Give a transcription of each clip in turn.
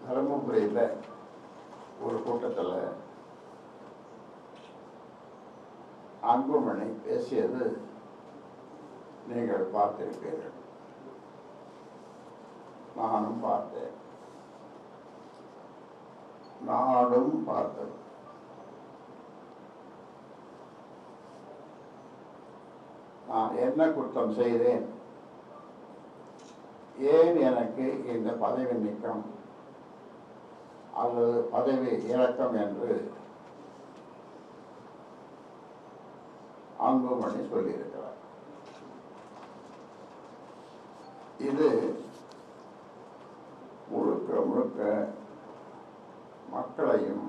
தருமபுரியில் ஒரு கூட்டத்தில் அன்புமணி பேசியது நீங்கள் பார்த்திருப்பீர்கள். நானும் பார்த்தேன், நாடும் பார்த்தது. நான் என்ன குற்றம் செய்தேன், ஏன் எனக்கு இந்த பதவி நீக்கம் அல்லது பதவி இறக்கம் என்று அன்புமணி சொல்லியிருக்கிறார். இது முழுக்க முழுக்க மக்களையும்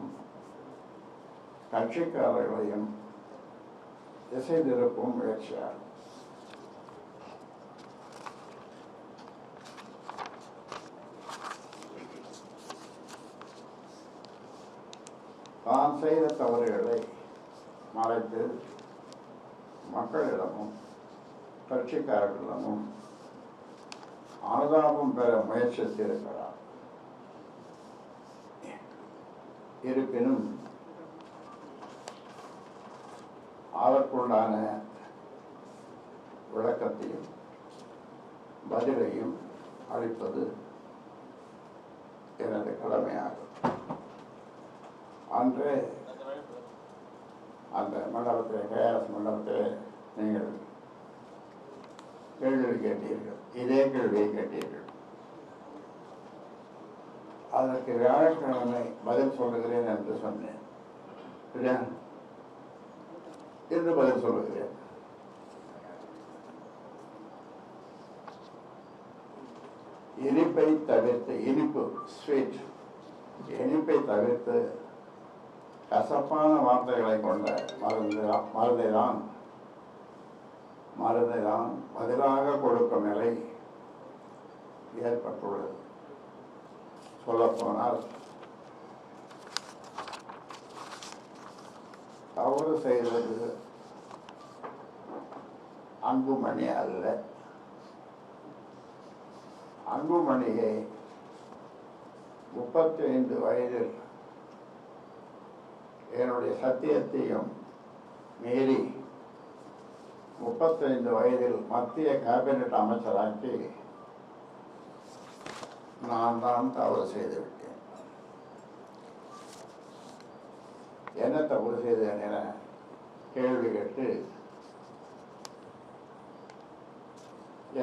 கட்சிக்காரர்களையும் திசை திருப்பும் முயற்சியாகும். தான் செய்த தவறுகளை மறைத்து மக்களிடமும் கட்சிக்காரர்களிடமும் அனுதாபம் பெற முயற்சித்திருக்கிறார். இருப்பினும் அதற்குண்டான விளக்கத்தையும் பதிலையும் அளிப்பது எனது கடமையாகும். அன்று அந்த மண்டபத்தில், கேஆர்எஸ் மண்டபத்தில் நீங்கள் கேள்வி கேட்டீர்கள், இதே கேள்வியை கேட்டீர்கள். அதற்கு வியாழக்கிழமை பதில் சொல்லுகிறேன் என்று சொன்னேன். என்று பதில் சொல்லுகிறேன். இனிப்பை தவிர்த்து, இனிப்பு ஸ்வீட், இனிப்பை தவிர்த்து கசப்பான வார்த்தைகளை கொண்ட மருந்தை தான் பதிலாக கொடுக்கும் நிலை ஏற்பட்டுள்ளது. சொல்லப்போனால் தவறு செய்தது அன்புமணி அல்ல. அன்புமணியை 35 வயதில் என்னுடைய சத்தியத்தையும் மீறி 35 வயதில் மத்திய கேபினட் அமைச்சராக்கி நான் தான் தவறு செய்துவிட்டேன். என்ன தவறு செய்தேன் என கேள்வி கேட்டு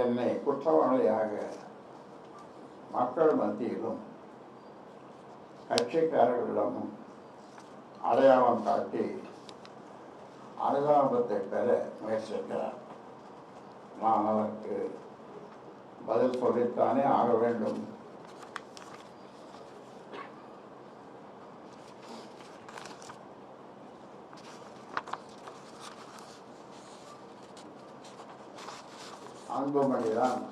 என்னை குற்றவாளியாக மக்கள் மத்தியிலும் கட்சிக்காரர்களிடமும் அடையாளம் காட்டி அனுதாபத்தை பெற முயற்சிக்கிறார். நான் அதற்கு பதில் சொல்லித்தானே ஆக வேண்டும். அன்புமணிதான்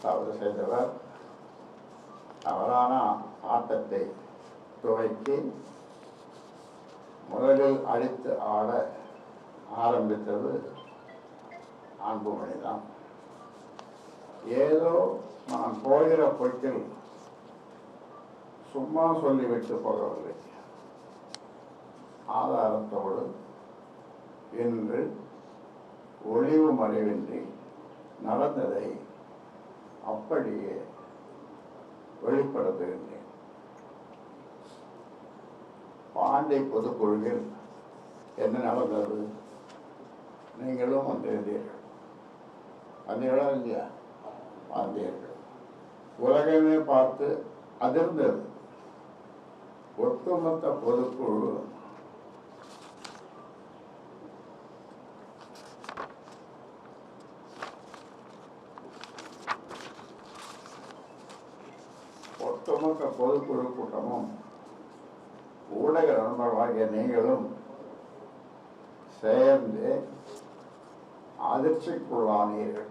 தவறு செய்தவர். தவறான ஆட்டத்தை துவக்கி முதலில் அடித்து ஆட ஆரம்பித்தது அன்புமணிதான். ஏதோ நான் போகிற போக்கில் சும்மா சொல்லிவிட்டு போகவில்லை. ஆதாரத்தோடு இன்று ஒளிவு மறைவின்றி நடந்ததை அப்படியே வெளிப்படுத்துகின்றேன். பாண்டி பொதுக்குழுவில் என்ன நடந்தது நீங்களும் வந்திருந்தீர்கள். வந்தீர்களா இல்லையா? வந்தீர்கள். உலகமே பார்த்து அதிர்ந்தது. ஒட்டுமொத்த பொதுக்குழு பொதுக்குழு கூட்டமும் ஊடக நண்பர்களாகிய நீங்களும் சேர்ந்து அதிர்ச்சிக்குள்ளானீர்கள்.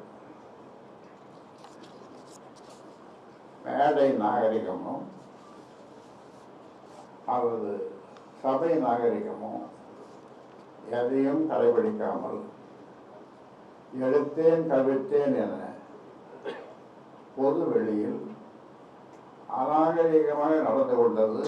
மேடை நாகரிகமும் அல்லது சபை நாகரிகமும் எதையும் கடைபிடிக்காமல் எடுத்தேன் கவிழ்த்தேன் என பொது வெளியில் அநாகரிகமாக நடந்து கொண்டது